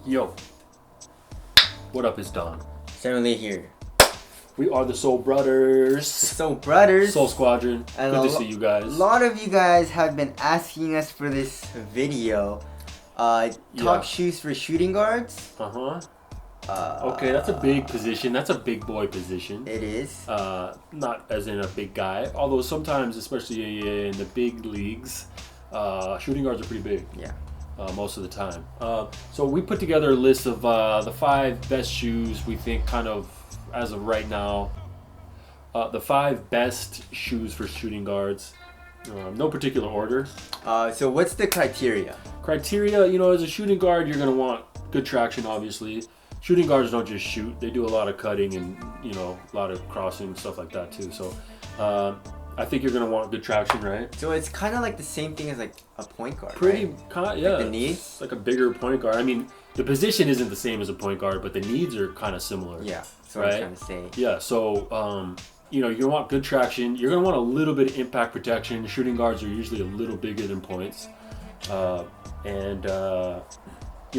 Yo, what up? It's Don. Certainly here. We are the Soul Brothers. Soul Brothers. Soul Squadron. And good to see you guys. A lot of you guys have been asking us for this video. Top shoes for shooting guards. Okay, that's a big position. That's a big boy position. It is. Not as in a big guy. Although sometimes, especially in the big leagues, shooting guards are pretty big. Yeah. Most of the time. So we put together a list of the 5 best shoes we think kind of, as of right now, the 5 best shoes for shooting guards. No particular order. So what's the criteria? Criteria, you know, as a shooting guard, you're going to want good traction, obviously. Shooting guards don't just shoot. They do a lot of cutting and, you know, a lot of crossing, stuff like that too. So I think you're going to want good traction, right? So it's kind of like the same thing as like a point guard, Pretty, right? yeah. Like the needs? It's like a bigger point guard. I mean, the position isn't the same as a point guard, but the needs are kind of similar. Yeah, that's what I was trying to say. Yeah, so, you know, you're going to want good traction. You're going to want a little bit of impact protection. Shooting guards are usually a little bigger than points. You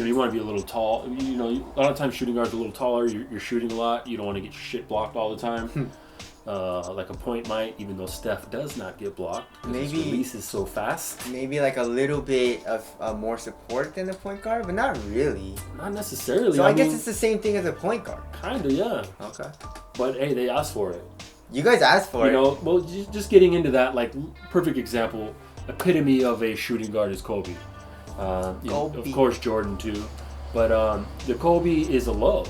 know, you want to be a little tall. You know, a lot of times shooting guards are a little taller. You're shooting a lot. You don't want to get your shit blocked all the time. Like a point might, even though Steph does not get blocked. Maybe his release is so fast. Maybe like a little bit of more support than the point guard, but not really. Not necessarily. So I guess it's the same thing as a point guard. Kinda, yeah. Okay. But hey, they asked for it. You guys asked for it. You know, well, just getting into that, like, perfect example, epitome of a shooting guard is Kobe. You know, of course, Jordan too. But the Kobe is a low.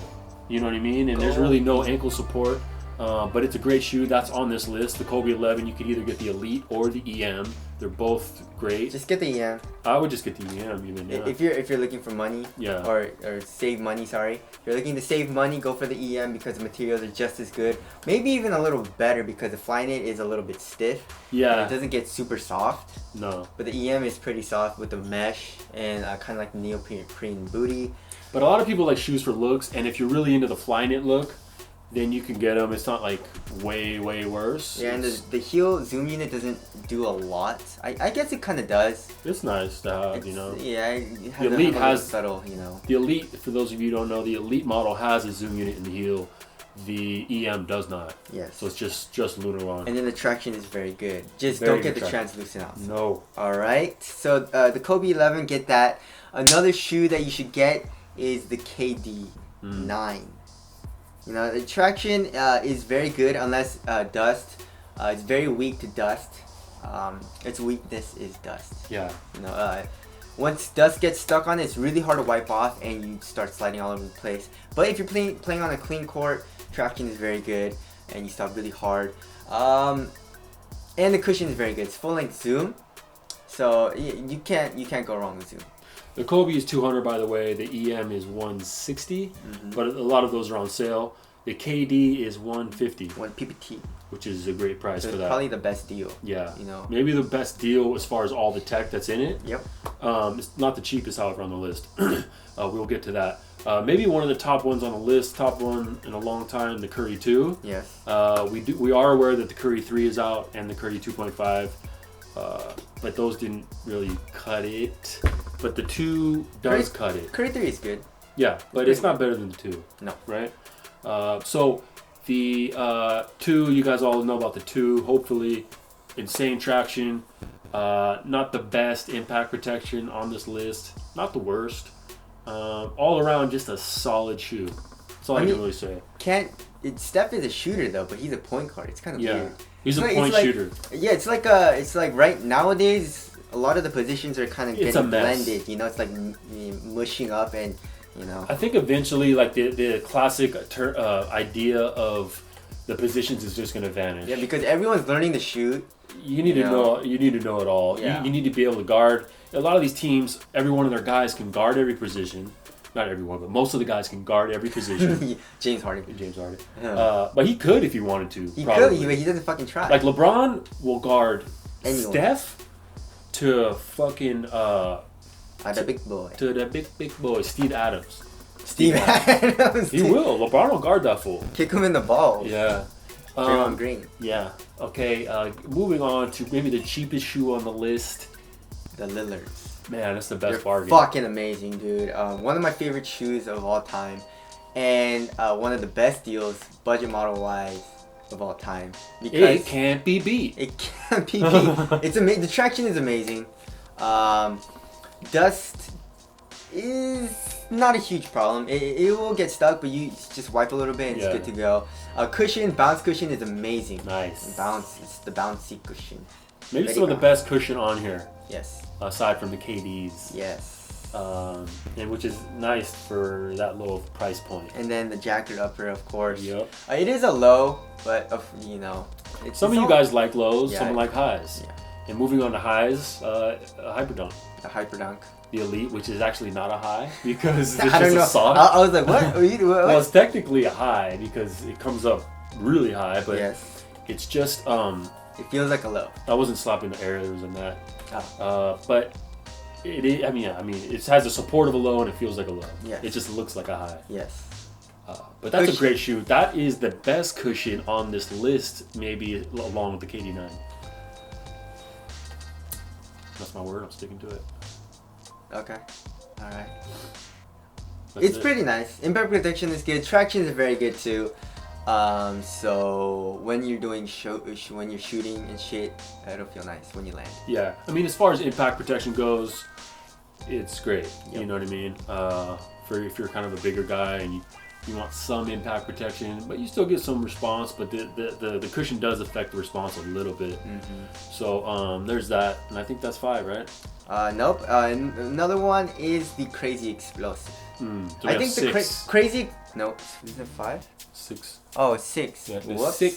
You know what I mean? And there's really no ankle support. But it's a great shoe that's on this list. The Kobe 11, you could either get the Elite or the EM. They're both great. Just get the EM. I would just get the EM even. Yeah. If you're looking for money, or save money, sorry. If you're looking to save money, go for the EM because the materials are just as good. Maybe even a little better because the Flyknit is a little bit stiff. Yeah. And it doesn't get super soft. No. But the EM is pretty soft with the mesh and kind of like the neoprene booty. But a lot of people like shoes for looks, and if you're really into the Flyknit look, then you can get them. It's not like way worse. Yeah, and the heel zoom unit doesn't do a lot. I guess it kind of does. It's nice to have, you know. Yeah, the Elite has subtle, you know. The Elite, for those of you who don't know, the Elite model has a zoom unit in the heel. The EM does not. Yes. So it's just lunar long. And then the traction is very good. Just don't get the translucent out. No. All right. So the Kobe 11, get that. Another shoe that you should get is the KD 9. You know, the traction is very good unless dust. It's very weak to dust. Its weakness is dust. Yeah. You know, once dust gets stuck on it, it's really hard to wipe off, and you start sliding all over the place. But if you're playing on a clean court, traction is very good, and you stop really hard. And the cushion is very good. It's full length zoom, so you can't go wrong with zoom. The Kobe is 200, by the way. The EM is 160, but a lot of those are on sale. The KD is 150. 1 PPT. Which is a great price for that. Probably the best deal. Yeah. You know. Maybe the best deal as far as all the tech that's in it. Yep. It's not the cheapest, however, on the list. We'll get to that. Maybe one of the top ones on the list, top one in a long time, the Curry 2. Yes. We are aware that the Curry 3 is out and the Curry 2.5. But those didn't really cut it. But the 2 does cut it. Curry 3 is good. Yeah, but it's not better than the 2. No. Right? So the 2, you guys all know about the 2. Hopefully, insane traction. Not the best impact protection on this list. Not the worst. All around, just a solid shoe. That's all I can really say. Steph is a shooter though, but he's a point guard. It's kind of weird. He's a point shooter. Yeah, it's like right nowadays, a lot of the positions are kind of getting blended. You know, it's like mushing up and. You know. I think eventually, like the classic idea of the positions is just going to vanish. Yeah, because everyone's learning to shoot. You need to know. You need to know it all. Yeah. You need to be able to guard. A lot of these teams, every one of their guys can guard every position. Not everyone, but most of the guys can guard every position. James Harden. But he could if he wanted to. He could, but he doesn't fucking try. Like LeBron will guard Steph to fucking. The big boy. To the big boy, Steve Adams. Steve Adams. He will. LeBron will guard that fool. Kick him in the balls. Yeah. Draymond Green. Yeah. Okay. Moving on to maybe the cheapest shoe on the list. The Lillards. Man, that's the best They're bargain. fucking amazing, dude. One of my favorite shoes of all time, and one of the best deals, budget model wise, of all time. Because it can't be beat. It can't be beat. It's amazing. The traction is amazing. Dust is not a huge problem. It will get stuck, but you just wipe a little bit and it's good to go. Cushion, bounce cushion is amazing. Nice. Bounce, it's the bouncy cushion. Maybe some of the best cushion on here. Yes. Aside from the KDs. Yes. And which is nice for that low price point. And then the jacket upper, of course. Yep. It is a low, but you know. Some of you guys like lows, some like highs. Yeah. And moving on to highs, a Hyperdunk. A Hyperdunk. The Elite, which is actually not a high because it's I don't just know. a soft. I was like, what? Well, it's technically a high because it comes up really high, but yes. It's just it feels like a low. I wasn't slapping the airs and that. Oh. But it is, I mean, it has the support of a low and it feels like a low. Yes. It just looks like a high. Yes. But that's a great shoe. That is the best cushion on this list, maybe along with the KD9. That's my word. I'm sticking to it. Okay. All right. It's pretty nice. Impact protection is good. Traction is very good too. So when you're doing when you're shooting and shit, it'll feel nice when you land. Yeah. I mean, as far as impact protection goes, it's great. Yep. You know what I mean? For if you're kind of a bigger guy and you want some impact protection, but you still get some response. But the cushion does affect the response a little bit. Mm-hmm. So there's that, and I think that's 5, right? Nope. Another one is the Crazy Explosive. So I think the Crazy. No, is it 5? 6. Oh, 6. Yeah, Whoops. sick.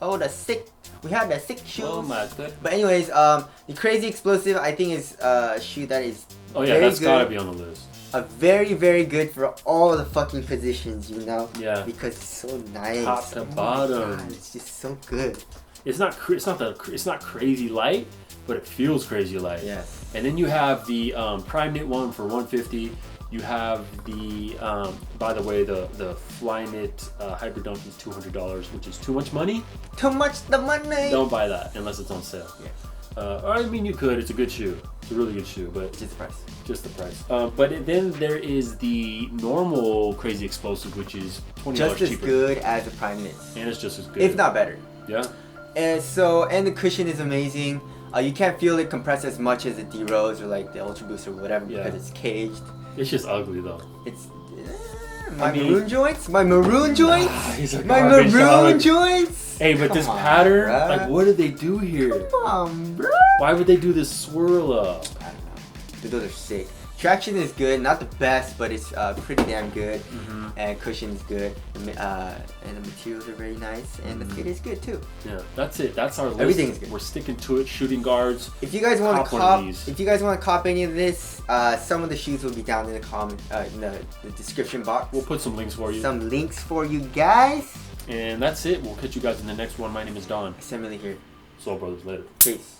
Oh, the sick. We had the sick shoes. Oh my god. But anyways, the Crazy Explosive I think is a shoe that is that's gotta be on the list. Very, very good for all the fucking positions, you know? Yeah. Because it's so nice. Top to bottom. God, it's just so good. It's not crazy light, but it feels crazy light. Yes. And then you have the Prime Knit one for $150. You have the by the way, the Flyknit Hyperdunk is $200, which is too much money. Too much the money. Don't buy that unless it's on sale. Yes. Or I mean, you could. It's a good shoe. It's a really good shoe, but Just the price. Just the price. But then there is the normal Crazy Explosive, which is $20 just as cheaper. good as the Prime Knit. And it's just as good. If not better. Yeah. And the cushion is amazing. You can't feel it compressed as much as the D-Rose or like the Ultra Boost or whatever because it's caged. It's just ugly though. It's maroon joints. My maroon joints. My garbage maroon dog. joints. Hey, but this pattern, like, what did they do here? Come on, bro. Why would they do this swirl up? I don't know. But those are sick. Traction is good, not the best, but it's pretty damn good. Mm-hmm. And cushion is good, and the materials are very nice, and the fit is good too. Yeah, that's it. That's our list. Everything's good. We're sticking to it. Shooting guards. If you guys want to one of these. if you guys want to cop any of this, some of the shoes will be down in the in the description box. We'll put some links for you. Some links for you guys. And that's it. We'll catch you guys in the next one. My name is Don. Assembly here. Soul Brothers, later. Peace.